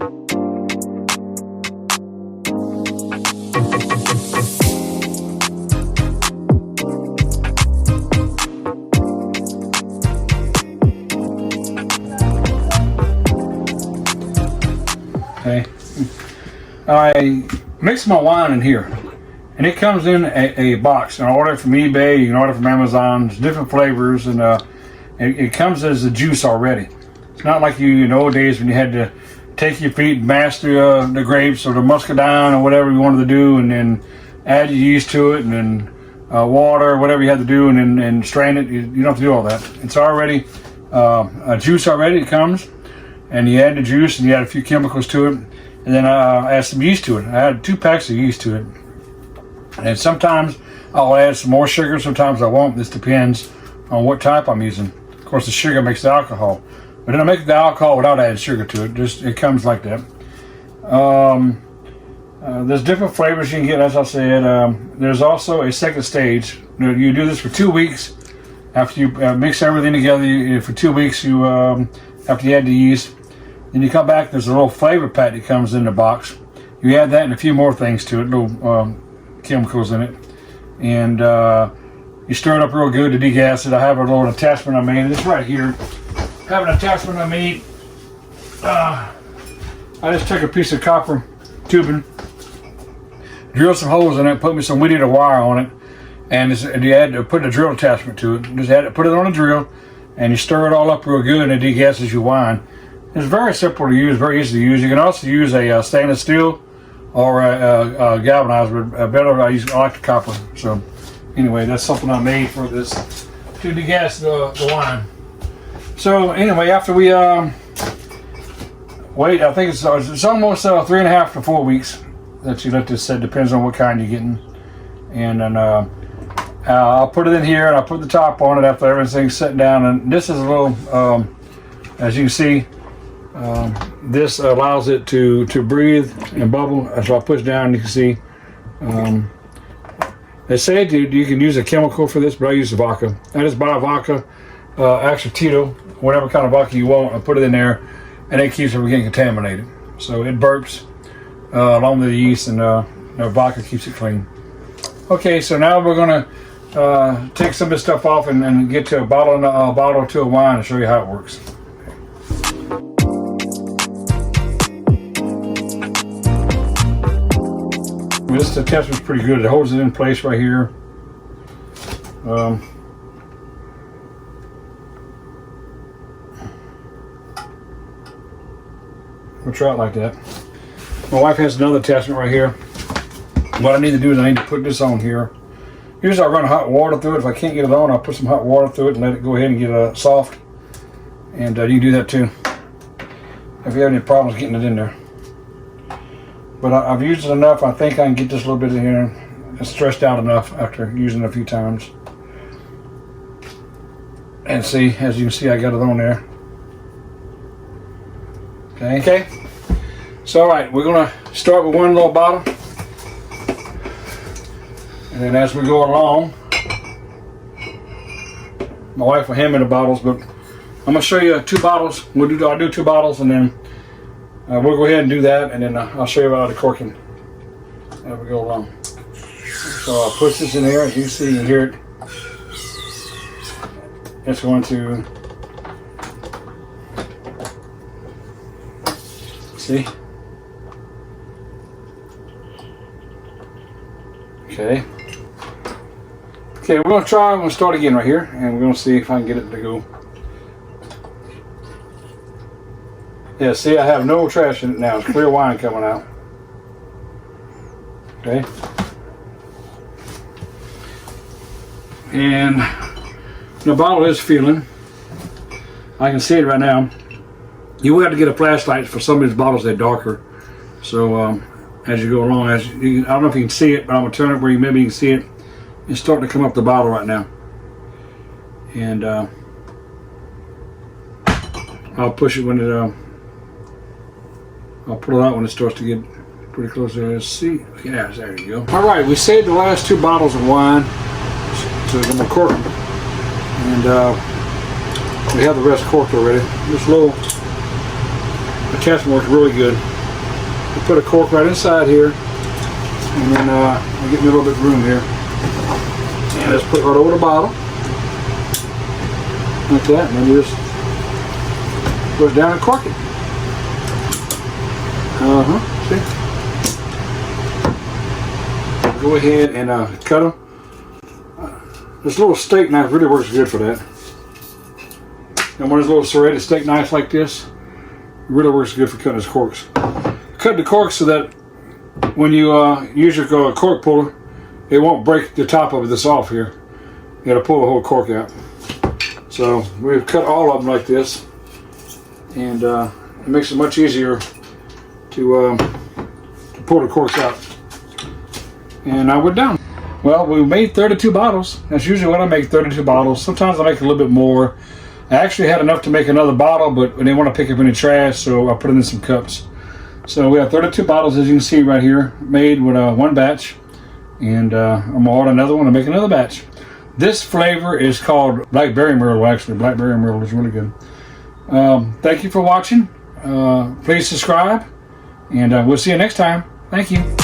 Okay, I mix my wine in here, and it comes in a box. And I order it from eBay. You can order it from Amazon. There's different flavors, and it comes as a juice already. It's not like you in the old days when you had to take your feet and mash the grapes or the muscadine or whatever you wanted to do, and then add your yeast to it, and then water or whatever you had to do, and then strain it. You don't have to do all that. It's already a juice already. It comes. And you add the juice, and you add a few chemicals to it, and then I add some yeast to it. I add 2 packs of yeast to it, and sometimes I'll add some more sugar. Sometimes I won't. This depends on what type I'm using. Of course, the sugar makes the alcohol, but then I make the alcohol without adding sugar to it. Just it comes like that. There's different flavors you can get, as I said. There's also a second stage. You do this for 2 weeks. After you mix everything together, for 2 weeks, after you add the yeast. Then you come back, there's a little flavor pack that comes in the box. You add that and a few more things to it, little chemicals in it. And you stir it up real good to degas it. I have a little attachment I made. It's right here. I have an attachment I made. I just took a piece of copper tubing, drilled some holes in it, put me some weed-eater wire on it, and you had to put a drill attachment to it. Just had to put it on a drill, and you stir it all up real good, and it degasses your wine. It's very simple to use, very easy to use. You can also use a stainless steel or a galvanized, but better I like the copper. So anyway, that's something I made for this to degas the wine. So anyway, after we wait, I think it's almost 3.5 to 4 weeks that you let this set. Depends on what kind you're getting. And then I'll put it in here, and I'll put the top on it after everything's set down. And this is a little, as you can see, this allows it to breathe and bubble. So I push down, you can see. They say you can use a chemical for this, but I use the vodka. I just buy a vodka, extra Tito, whatever kind of vodka you want, and put it in there, and it keeps it from getting contaminated. So it burps along with the yeast, and the vodka keeps it clean. Okay, so now we're gonna take some of this stuff off and get to a bottle to a wine and show you how it works. This attachment's pretty good. It holds it in place right here. We'll try it like that. My wife has another attachment right here. What I need to do is I need to put this on here. Usually I run hot water through it. If I can't get it on, I'll put some hot water through it and let it go ahead and get soft. And you can do that too if you have any problems getting it in there. But I've used it enough. I think I can get this a little bit in here. It's stretched out enough after using it a few times. And see, as you can see, I got it on there. Okay. So all right, we're gonna start with one little bottle. And then as we go along, my wife will hand me the bottles, but I'm gonna show you 2 bottles. I'll do 2 bottles, and then we'll go ahead and do that, and then I'll show you about the corking as we go along. So I'll push this in there. As you see, you can hear it. It's going to see. Okay. Okay, we're going to try. I'm going to start again right here, and we're going to see if I can get it to go. Yeah, see, I have no trash in it now. It's clear wine coming out. Okay. And the bottle is filling. I can see it right now. You will have to get a flashlight for some of these bottles. They're darker. So as you go along, I don't know if you can see it, but I'm going to turn it where maybe you can see it. It's starting to come up the bottle right now. And I'll push it when it I'll pull it out when it starts to get pretty close there. Let's see. Yeah, there you go. All right, we saved the last 2 bottles of wine to cork them. And we have the rest corked already. This little attachment works really good. to put a cork right inside here, and then I'll get me a little bit of room here. And let's put it right over the bottle, like that, and then you just put it down and cork it. See? Go ahead and cut them. This little steak knife really works good for that. And one of those little serrated steak knives like this, it really works good for cutting those corks. Cut the corks so that when you use your cork puller, it won't break the top of this off here. You got to pull the whole cork out. So we've cut all of them like this, and it makes it much easier to pull the corks out. And now we're done. Well, we made 32 bottles. That's usually what I make, 32 bottles. Sometimes I make a little bit more. I actually had enough to make another bottle, but I didn't want to pick up any trash, so I put it in some cups. So we have 32 bottles, as you can see right here, made with one batch. And I'm going to order another one and make another batch. This flavor is called Blackberry Myrtle, actually. Blackberry Myrtle is really good. Thank you for watching. Please subscribe, and we'll see you next time. Thank you.